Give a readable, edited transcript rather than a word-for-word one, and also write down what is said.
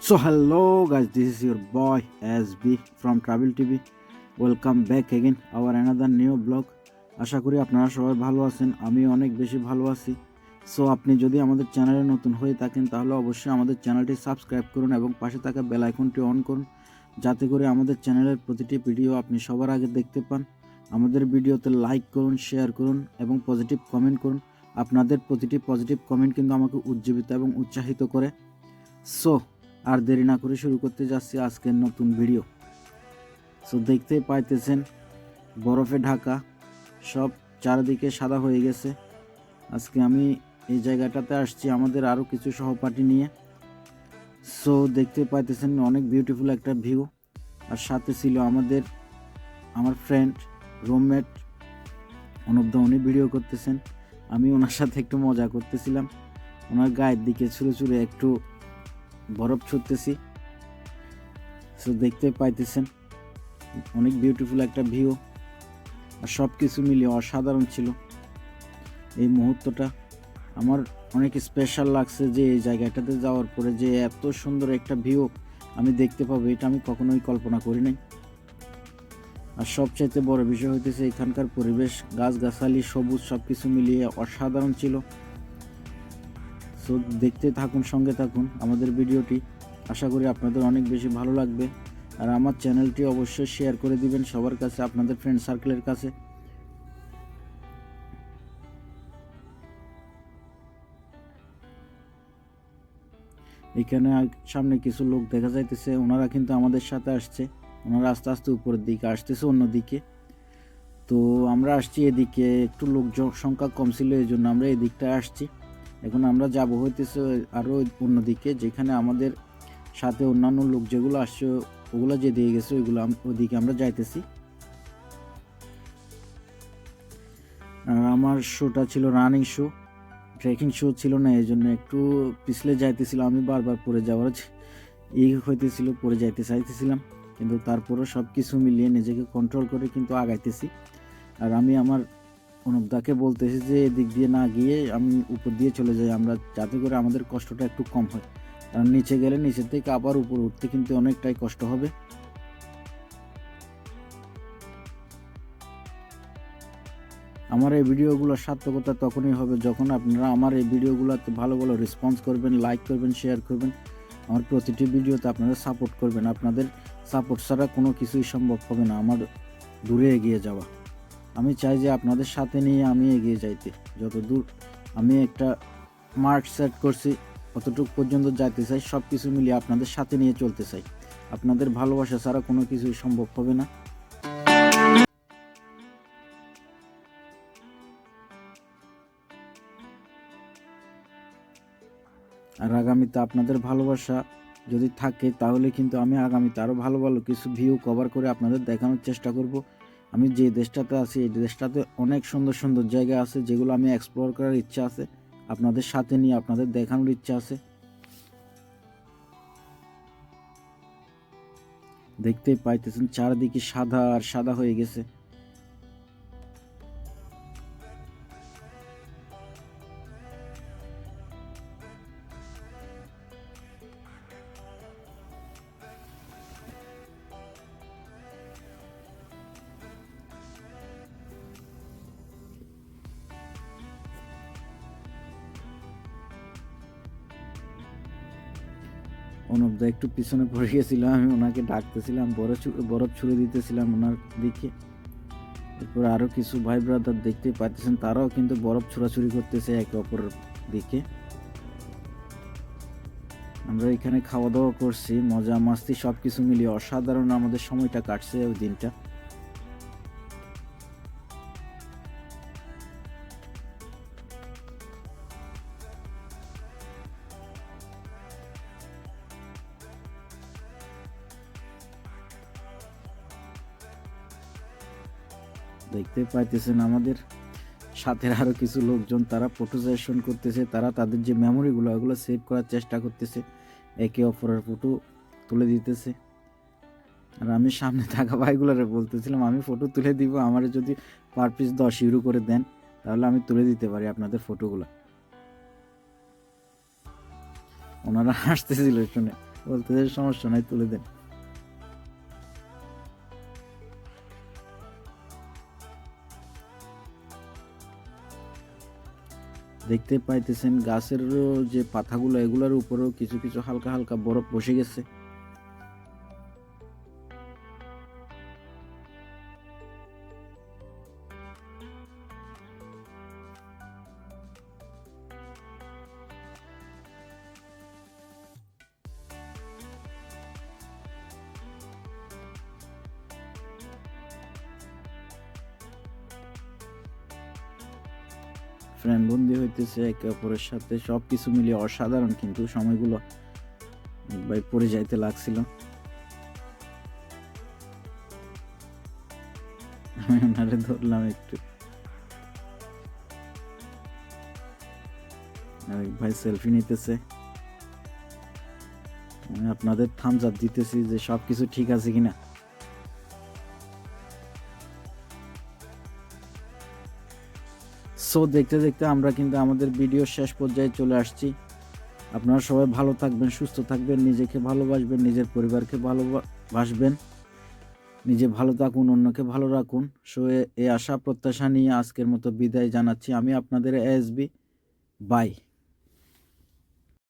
So hello guys, this is your boy SB from Travel TV. Welcome back again our another new blog. আশা করি আপনারা সবাই ভালো আছেন, আমি অনেক বেশি ভালো আছি। সো আপনি যদি আমাদের চ্যানেলে নতুন হয়ে থাকেন তাহলে অবশ্যই আমাদের চ্যানেলটি সাবস্ক্রাইব করুন এবং পাশে থাকা বেল আইকনটি অন করুন, যাতে করে আমাদের চ্যানেলের প্রতিটি ভিডিও আপনি সবার আগে দেখতে পান। আমাদের ভিডিওতে লাইক করুন, শেয়ার করুন এবং পজিটিভ কমেন্ট করুন। আপনাদের প্রতিটি পজিটিভ কমেন্ট কিন্তু আমাকে উজ্জীবিত এবং উৎসাহিত করে। সো আর দেরি না করে শুরু করতে যাচ্ছি আজকের নতুন ভিডিও। সো দেখতেই পাইতেছেন বরফে ঢাকা, সব চারিদিকে সাদা হয়ে গেছে। আজকে আমি এই জায়গাটাতে আসছি আমাদের আরও কিছু সহপাঠী নিয়ে। সো দেখতে পাইতেছেন অনেক বিউটিফুল একটা ভিউ, আর সাথে ছিল আমার ফ্রেন্ড রুমমেট অনুপদা, উনি ভিডিও করতেছেন। আমি ওনার সাথে একটু মজা করতেছিলাম, ওনার গায়ের দিকে ছুঁড়ে ছুঁড়ে একটু বরফ ছুটতেছি। সো দেখতে পাইতেছেন অনেক বিউটিফুল একটা ভিউ, আর সব কিছু মিলিয়ে অসাধারণ ছিল। এই মুহূর্তটা আমার অনেক স্পেশাল লাগছে, যে এই জায়গাটাতে যাওয়ার পরে যে এত সুন্দর একটা ভিউ আমি দেখতে পাবো, এটা আমি কখনোই কল্পনা করি নাই। আর সবচাইতে বড় বিষয় হইতেছে এখানকার পরিবেশ, গাছগাছালি, সবুজ, সব কিছু মিলিয়ে অসাধারণ ছিল। সো দেখতে থাকুন, সঙ্গে থাকুন আমাদের ভিডিওটি। আশা করি আপনাদের অনেক বেশি ভালো লাগবে। আর আমার চ্যানেলটি অবশ্যই শেয়ার করে দিবেন সবার কাছে, আপনাদের ফ্রেন্ড সার্কেলের কাছে। এখানে সামনে কিছু লোক দেখা যাইতেছে, ওনারা কিন্তু আমাদের সাথে আসছে। ওনারা আস্তে আস্তে উপরের দিকে আসতেছে অন্যদিকে। তো আমরা আসছি এদিকে, একটু লোক সংখ্যা কম ছিল, এই জন্য আমরা এদিকটা আসছি। এখন আমরা যাব হইতেছে আরও অন্যদিকে, যেখানে আমাদের সাথে অন্যান্য লোক যেগুলো আসছে ওগুলো যে দিয়ে গেছে ওইদিকে আমরা যাইতেছি। আমার শোটা ছিল রানিং শো, ট্রেকিং শো ছিল না, এই জন্য একটু পিছলে যাইতেছিলাম। আমি বারবার পড়ে যাওয়ার হইতেছিল, পড়ে যাইতে চাইতেছিলাম, কিন্তু তারপরও সব কিছু মিলিয়ে নিজেকে কন্ট্রোল করে কিন্তু আগাইতেছি। আর আমি আমার অনুপদাকে বলতেছি যে এদিক দিয়ে না গিয়ে আমি উপর দিয়ে চলে যাই আমরা, যাতে করে আমাদের কষ্টটা একটু কম হয়। কারণ নিচে গেলে নিচের থেকে আবার উপরে উঠতে কিন্তু অনেকটাই কষ্ট হবে। আমার এই ভিডিওগুলোর সার্থকতা তখনই হবে যখন আপনারা আমার এই ভিডিওগুলোতে ভালো ভালো রেসপন্স করবেন, লাইক করবেন, শেয়ার করবেন, আমার প্রতিটি ভিডিওতে আপনারা সাপোর্ট করবেন। আপনাদের সাপোর্ট ছাড়া কোনো কিছুই সম্ভব হবে না আমার দূরে এগিয়ে যাওয়া। আমি চাই যে আপনাদের সাথে নিয়ে আমি এগিয়ে যাইতে, যত দূর আমি একটা মার্ক সেট করছি কতটুকু পর্যন্ত যাইতে চাই, সব কিছু মিলিয়ে আপনাদের সাথে নিয়ে চলতে চাই। আপনাদের ভালোবাসা ছাড়া কোনো কিছুই সম্ভব হবে না। আর আগামীতে আপনাদের ভালোবাসা যদি থাকে তাহলে কিন্তু আমি আগামীতে আরও ভালো ভালো কিছু ভিউ কভার করে আপনাদের দেখানোর চেষ্টা করব। আমি যে দেশটাতে আছি এই দেশটাতে অনেক সুন্দর সুন্দর জায়গা আছে, যেগুলো আমি এক্সপ্লোর করার ইচ্ছা আছে, আপনাদের সাথে নিয়ে আপনাদের দেখানোর ইচ্ছা আছে। দেখতেই পাইতেছেন চারিদিকে সাদা আর সাদা হয়ে গেছে। অনুপদা একটু পিছনে পড়ে গেছিল, আমি ওনাকে ডাকতেছিলাম, বরফ ছুঁড়ে দিতেছিলাম ওনার দিকে। এরপর আরও কিছু ভাই ব্রাদার দেখতে পাচ্ছেন, তারাও কিন্তু বরফ ছোড়াছুড়ি করতেছে একে অপরের দিকে। আমরা এখানে খাওয়া দাওয়া করছি, মজা মাস্তি সব কিছু মিলিয়ে অসাধারণ আমাদের সময়টা কাটছে ওই দিনটা। দেখতে পাইতেছেন আমাদের সাথে আরো কিছু লোকজন, তারা ফটো সেশন করতেছে, তারা তাদের যে মেমোরিগুলো ওগুলো সেভ করার চেষ্টা করতেছে, একে অপরের ফটো তুলে দিতেছে। আর আমি সামনে থাকা ভাইগুলোরে বলতেছিলাম আমি ফটো তুলে দিব, আমার যদি পার পিস 10 ইউরো করে দেন তাহলে আমি তুলে দিতে পারি আপনাদের ফটোগুলো। ওনারা হাসতেছিল শুনে, বলতেছে সমস্যা নাই, তুলে দেন। দেখতে পাইতেছেন গাছের যে পাতাগুলো এগুলোর উপরেও কিছু কিছু হালকা হালকা বরফ বসে গেছে। ফ্রেন্ড বন্দি হইতেছে একে অপরের সাথে, সবকিছু মিলিয়ে অসাধারণ, কিন্তু সময়গুলো ভাই পড়ে যাইতে লাগছিল। আমি ওনারে ধরলাম একটু, আরেক ভাই সেলফি নিতেছে। আমি আপনাদের থামস আপ দিতেছি যে সবকিছু ঠিক আছে কিনা। সো দেখতে দেখতে আমরা কিন্তু আমাদের ভিডিও শেষ পর্যায়ে চলে আসছি। আপনারা সবাই ভালো থাকবেন, সুস্থ থাকবেন, নিজেকে ভালোবাসবেন, নিজের পরিবারকে ভালোবাসবেন, নিজে ভালো থাকুন, অন্যকে ভালো রাখুন। সো এই আশা প্রত্যাশা নিয়ে আজকের মতো বিদায় জানাচ্ছি। আমি আপনাদের ASB। বাই।